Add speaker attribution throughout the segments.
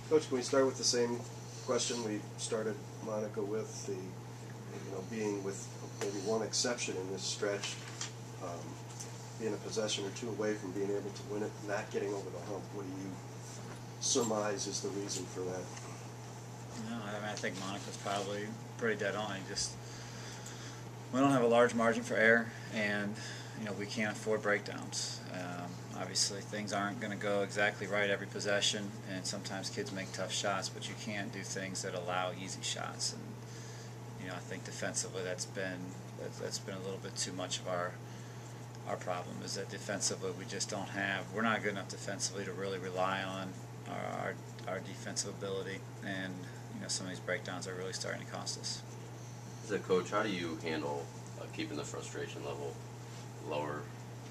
Speaker 1: Coach, can we start with the same question we started Monica with, the being with maybe one exception in this stretch, being a possession or two away from being able to win it, not getting over the hump? What do you surmise is the reason for that?
Speaker 2: No, I mean, I think Monica's probably pretty dead on. We don't have a large margin for error, and we can't afford breakdowns. Obviously, things aren't going to go exactly right every possession, and sometimes kids make tough shots, but you can't do things that allow easy shots. And I think defensively, that's been a little bit too much of our problem. Is that defensively we're not good enough defensively to really rely on our defensive ability, and some of these breakdowns are really starting to cost us.
Speaker 3: As a coach, how do you handle keeping the frustration level lower,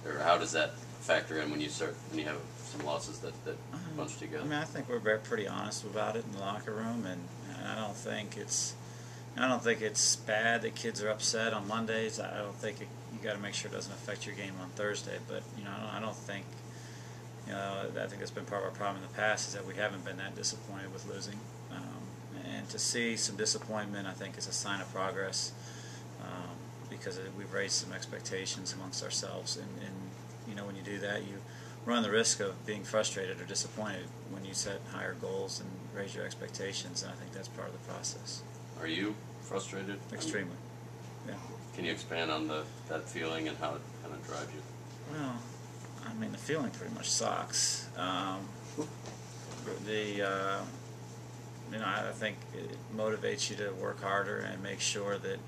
Speaker 3: or how does that factor in when you have some losses that bunch together?
Speaker 2: I mean, I think we're pretty honest about it in the locker room, and I don't think it's bad that kids are upset on Mondays. I don't think you got to make sure it doesn't affect your game on Thursday. But I don't think I think that's been part of our problem in the past, is that we haven't been that disappointed with losing. And to see some disappointment, I think, is a sign of progress, because we've raised some expectations amongst ourselves. And when you do that, you run the risk of being frustrated or disappointed when you set higher goals and raise your expectations. And I think that's part of the process.
Speaker 3: Are you frustrated?
Speaker 2: Extremely. Yeah.
Speaker 3: Can you expand on that feeling and how it kind of drives you?
Speaker 2: Well, I mean, the feeling pretty much sucks. I think it motivates you to work harder and make sure that,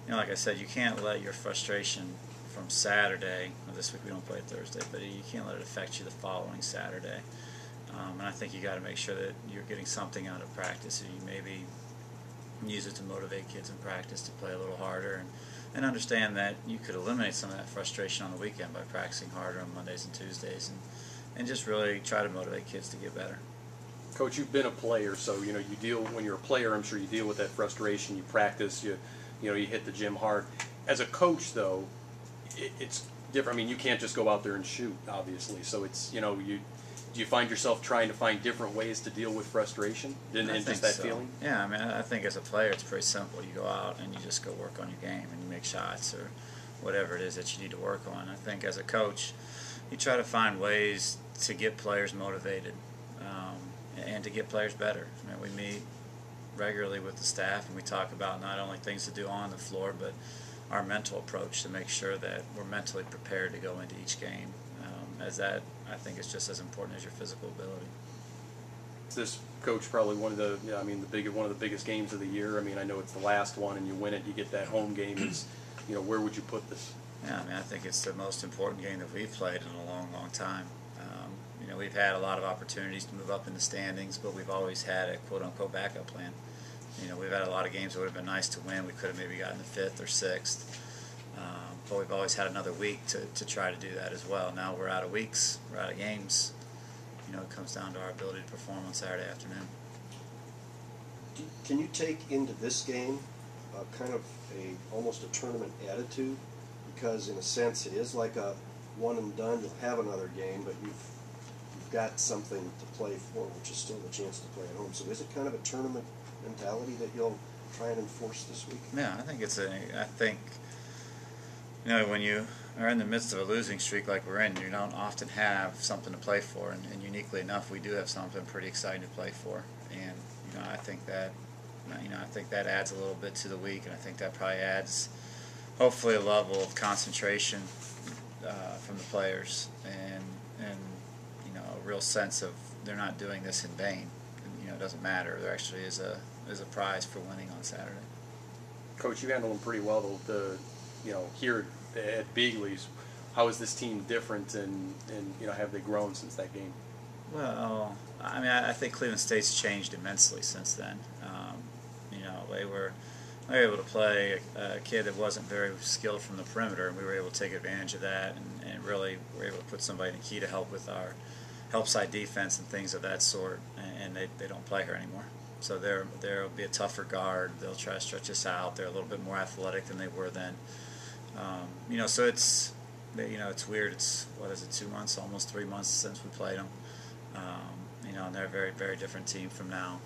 Speaker 2: like I said, you can't let your frustration from Saturday, well, this week we don't play Thursday, but you can't let it affect you the following Saturday. And I think you got to make sure that you're getting something out of practice, and you maybe use it to motivate kids in practice to play a little harder, and understand that you could eliminate some of that frustration on the weekend by practicing harder on Mondays and Tuesdays, and just really try to motivate kids to get better.
Speaker 4: Coach, you've been a player, so you deal, when you're a player, I'm sure you deal with that frustration. You practice, you hit the gym hard. As a coach, though, it's different. I mean, you can't just go out there and shoot, obviously. So it's do you find yourself trying to find different ways to deal with frustration and just that feeling?
Speaker 2: Yeah, I mean, I think as a player, it's pretty simple. You go out and you just go work on your game, and you make shots or whatever it is that you need to work on. I think as a coach, you try to find ways to get players motivated, and to get players better. I mean, we meet regularly with the staff, and we talk about not only things to do on the floor, but our mental approach to make sure that we're mentally prepared to go into each game, as that, I think, is just as important as your physical ability.
Speaker 4: This, Coach, probably one of the biggest games of the year. I mean, I know it's the last one, and you win it, you get that home game. Where would you put this?
Speaker 2: Yeah, I mean, I think it's the most important game that we've played in a long, long time. We've had a lot of opportunities to move up in the standings, but we've always had a quote-unquote backup plan. We've had a lot of games that would have been nice to win. We could have maybe gotten the 5th or 6th, but we've always had another week to try to do that as well. Now we're out of weeks, we're out of games. It comes down to our ability to perform on Saturday afternoon.
Speaker 1: Can you take into this game kind of almost a tournament attitude? Because in a sense it is like a one and done. You'll have another game, but you've got something to play for, which is still the chance to play at home. So is it kind of a tournament mentality that you'll try and enforce this week?
Speaker 2: Yeah, I think when you are in the midst of a losing streak like we're in, you don't often have something to play for, and uniquely enough, we do have something pretty exciting to play for. And I think that adds a little bit to the week, and I think that probably adds, hopefully, a level of concentration from the players, and a real sense of they're not doing this in vain. And, it doesn't matter. There actually is a prize for winning on Saturday.
Speaker 4: Coach, you handle them pretty well. Here at Beagley's, how is this team different, and have they grown since that game?
Speaker 2: Well, I mean, I think Cleveland State's changed immensely since then. They were able to play a kid that wasn't very skilled from the perimeter, and we were able to take advantage of that, and really were able to put somebody in the key to help with our help side defense and things of that sort, and they don't play her anymore. So there'll be a tougher guard. They'll try to stretch us out. They're a little bit more athletic than they were then. So it's weird. It's 2 months, almost 3 months since we played them. and they're a very, very different team from now.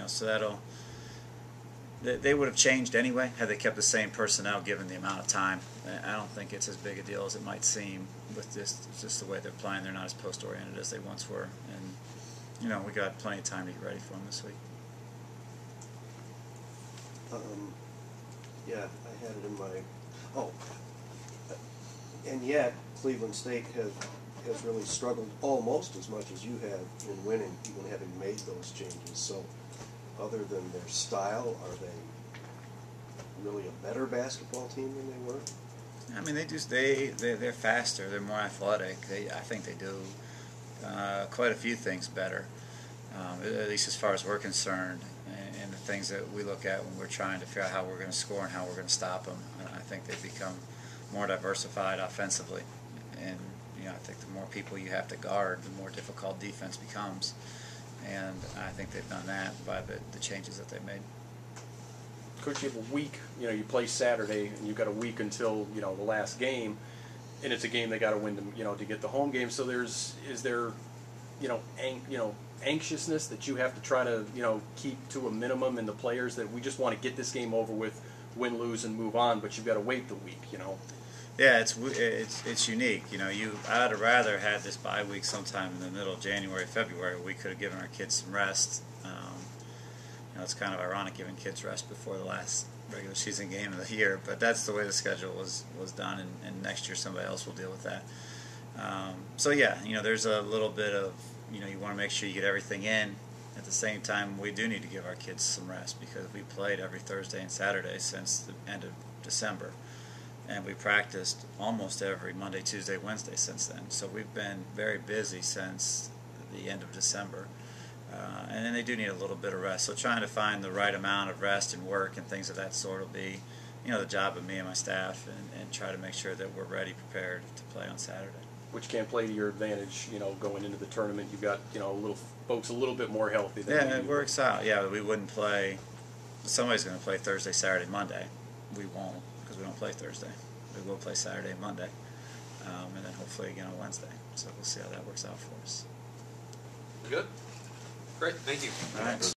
Speaker 2: So they would have changed anyway had they kept the same personnel given the amount of time. I don't think it's as big a deal as it might seem with this. It's just the way they're playing. They're not as post-oriented as they once were, and we got plenty of time to get ready for them this week.
Speaker 1: Yeah, I had it in my. Oh, and yet Cleveland State has really struggled almost as much as you have in winning, even having made those changes. So, other than their style, are they really a better basketball team than they were?
Speaker 2: I mean, they're faster. They're more athletic. I think they do quite a few things better, at least as far as we're concerned, and the things that we look at when we're trying to figure out how we're going to score and how we're going to stop them. I think they've become more diversified offensively, and I think the more people you have to guard, the more difficult defense becomes. And I think they've done that by the changes that they've made.
Speaker 4: Coach, you have a week. You play Saturday, and you've got a week until the last game, and it's a game they got to win to get the home game. So is there anxiousness that you have to try to keep to a minimum in the players, that we just want to get this game over with, win, lose, and move on, but you've got to wait the week.
Speaker 2: Yeah, it's unique. I'd have rather had this bye week sometime in the middle of January, February. We could have given our kids some rest. It's kind of ironic giving kids rest before the last regular season game of the year, but that's the way the schedule was done, and next year somebody else will deal with that. So yeah, there's a little bit of you want to make sure you get everything in. At the same time, we do need to give our kids some rest because we played every Thursday and Saturday since the end of December. And we practiced almost every Monday, Tuesday, Wednesday since then. So we've been very busy since the end of December. And then they do need a little bit of rest. So trying to find the right amount of rest and work and things of that sort will be, the job of me and my staff, and try to make sure that we're ready, prepared to play on Saturday.
Speaker 4: Which can play to your advantage, going into the tournament. You've got, folks a little bit more healthy than
Speaker 2: Yeah, it works out. Yeah, we wouldn't play. Somebody's going to play Thursday, Saturday, Monday. We won't, because we don't play Thursday. We will play Saturday and Monday, and then hopefully again on Wednesday. So we'll see how that works out for us.
Speaker 5: Good. Great. Thank you.
Speaker 2: All right.